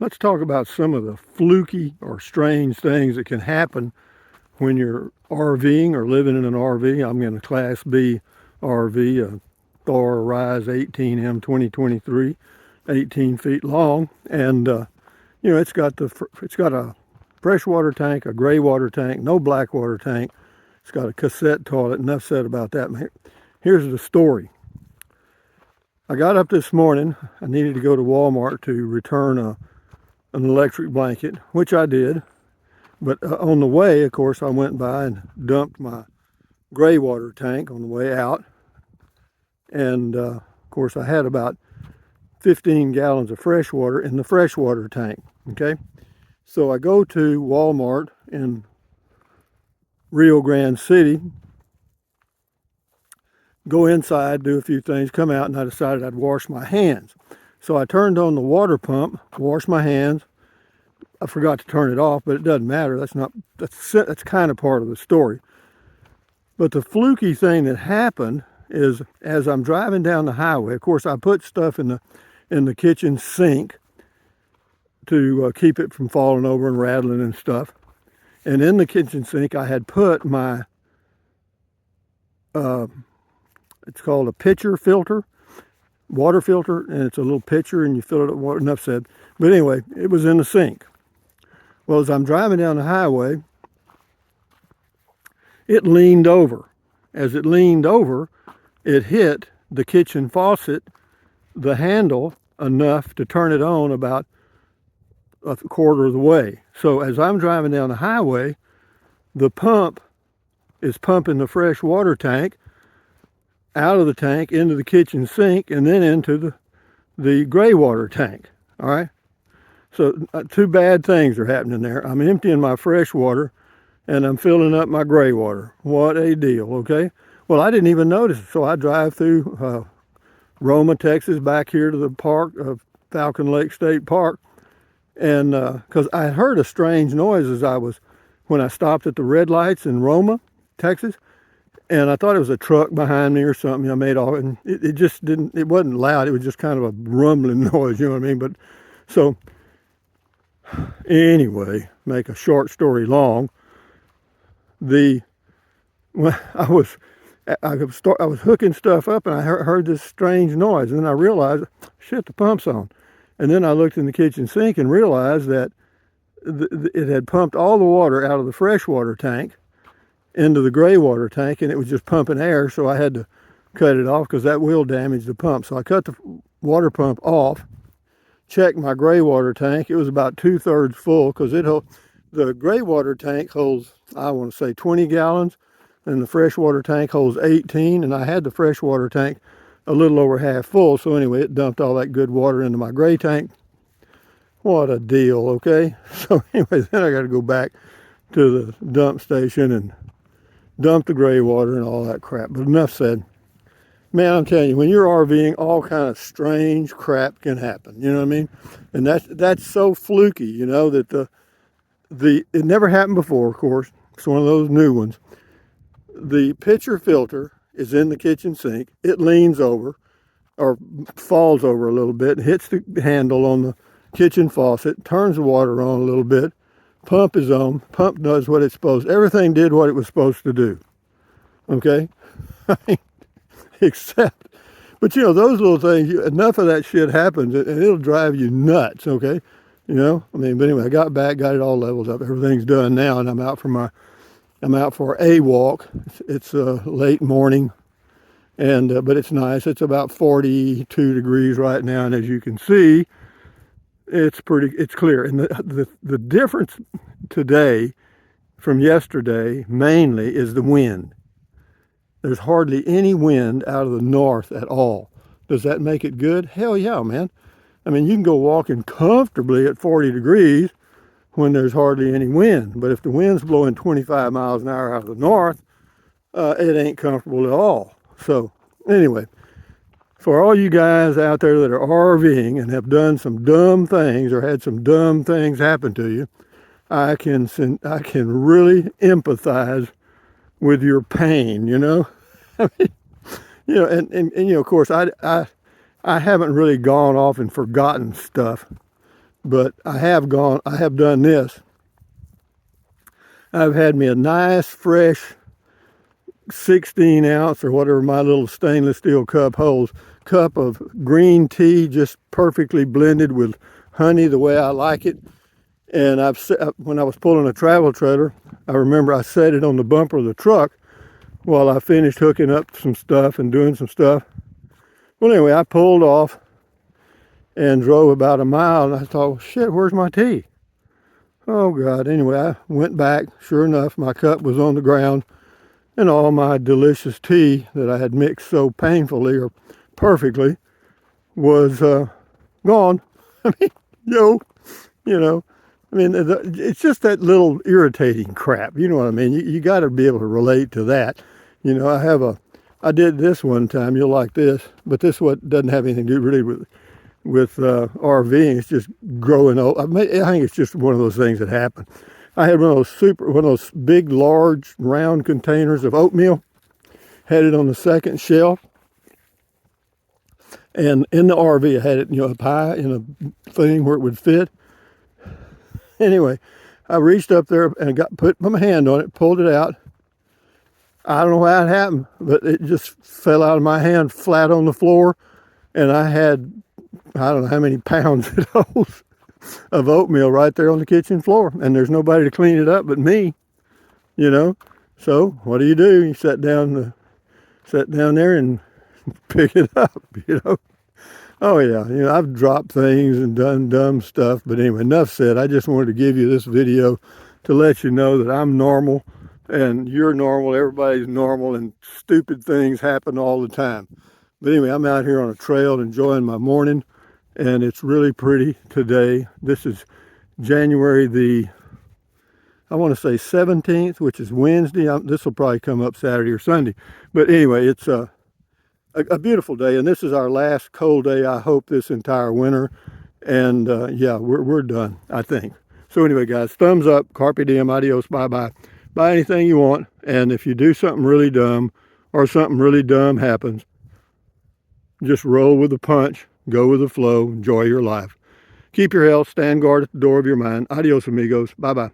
Let's talk about some of the fluky or strange things that can happen when you're RVing or living in an RV. I'm in a Class B RV, a Thor Rise 18M 2023, 18 feet long, and it's got a freshwater tank, a gray water tank, no black water tank. It's got a cassette toilet. Enough said about that. Here's the story. I got up this morning. I needed to go to Walmart to return an electric blanket, which I did. But on the way, of course, I went by and dumped my gray water tank on the way out. And of course, I had about 15 gallons of fresh water in the freshwater tank. Okay. So I go to Walmart in Rio Grande City, go inside, do a few things, come out, and I decided I'd wash my hands. So I turned on the water pump, washed my hands. I forgot to turn it off, but it doesn't matter. That's kind of part of the story. But the fluky thing that happened is, as I'm driving down the highway, of course, I put stuff in the kitchen sink to keep it from falling over and rattling and stuff. And in the kitchen sink, I had put my it's called a pitcher filter, water filter, and it's a little pitcher, and you fill it up with water. Enough said. But anyway, it was in the sink. Well, as I'm driving down the highway, it leaned over. As it leaned over, it hit the kitchen faucet, the handle, enough to turn it on about a quarter of the way. So as I'm driving down the highway, the pump is pumping the fresh water tank out of the tank into the kitchen sink and then into the gray water tank. All right. So two bad things are happening there. I'm emptying my fresh water and I'm filling up my gray water. What a deal. Okay. Well, I didn't even notice it. So I drive through Roma, Texas, back here to the park of Falcon Lake State Park. And because I heard a strange noise when I stopped at the red lights in Roma, Texas. And I thought it was a truck behind me or something. I made all, and it just didn't, it wasn't loud. It was just kind of a rumbling noise, you know what I mean? But so anyway, make a short story long, I was hooking stuff up and I heard this strange noise. And then I realized, shit, the pump's on. And then I looked in the kitchen sink and realized that it had pumped all the water out of the freshwater tank into the gray water tank, and it was just pumping air, so I had to cut it off because that will damage the pump. So I cut the water pump off, checked my gray water tank. It was about 2/3 full because the gray water tank holds, I want to say 20 gallons, and the freshwater tank holds 18, and I had the freshwater tank a little over half full. So anyway, it dumped all that good water into my gray tank. What a deal, okay? So anyway, then I got to go back to the dump station and dump the gray water and all that crap. But enough said. Man, I'm telling you, when you're RVing, all kind of strange crap can happen. You know what I mean? And that's so fluky, you know, that it never happened before, of course. It's one of those new ones. The pitcher filter is in the kitchen sink. It leans over or falls over a little bit and hits the handle on the kitchen faucet, turns the water on a little bit. Pump is on. Pump does what it's supposed to. Everything did what it was supposed to do. Okay? Except, but you know, those little things, enough of that shit happens and it'll drive you nuts. Okay? You know? I mean, but anyway, I got back, got it all leveled up. Everything's done now, and I'm out for a walk. It's late morning, and but it's nice. It's about 42 degrees right now, and as you can see, it's clear. And the difference today from yesterday mainly is the wind. There's hardly any wind out of the north at all. Does that make it good? Hell yeah, man. I mean, you can go walking comfortably at 40 degrees when there's hardly any wind. But if the wind's blowing 25 miles an hour out of the north, it ain't comfortable at all. So anyway, for all you guys out there that are RVing and have done some dumb things or had some dumb things happen to you, I can really empathize with your pain, you know? I mean, you know, and you know, of course, I haven't really gone off and forgotten stuff but I have done this. I've had me a nice fresh 16 ounce or whatever my little stainless steel cup holds, cup of green tea, just perfectly blended with honey the way I like it. And when I was pulling a travel trailer, I remember I set it on the bumper of the truck while I finished hooking up some stuff and doing some stuff. Well, anyway, I pulled off and drove about a mile, and I thought, well, shit, where's my tea? Oh, God. Anyway, I went back. Sure enough, my cup was on the ground, and all my delicious tea that I had mixed so painfully or perfectly was gone. I mean, you know, I mean, it's just that little irritating crap. You know what I mean? You got to be able to relate to that. You know, I did this one time. You'll like this, but this one doesn't have anything to do really with RVing. It's just growing old. I think it's just one of those things that happen. I had one of those big, large, round containers of oatmeal. Had it on the second shelf, and in the RV, I had it, up high in a thing where it would fit. Anyway, I reached up there and put my hand on it, pulled it out. I don't know how it happened, but it just fell out of my hand flat on the floor, and I had, I don't know how many pounds it holds of oatmeal right there on the kitchen floor, and there's nobody to clean it up but me, So what do? You sit down there and pick it up, Oh yeah, I've dropped things and done dumb stuff, but anyway, enough said. I just wanted to give you this video to let you know that I'm normal and you're normal, everybody's normal, and stupid things happen all the time. But anyway, I'm out here on a trail enjoying my morning, and it's really pretty today. This is January the, I want to say 17th, which is Wednesday. This will probably come up Saturday or Sunday. But anyway, it's a beautiful day, and this is our last cold day, I hope, this entire winter. And yeah, we're done, I think. So anyway, guys, thumbs up, carpe diem, adios, bye-bye. Buy anything you want, and if you do something really dumb or something really dumb happens, just roll with the punch, go with the flow, enjoy your life. Keep your health, stand guard at the door of your mind. Adios, amigos. Bye-bye.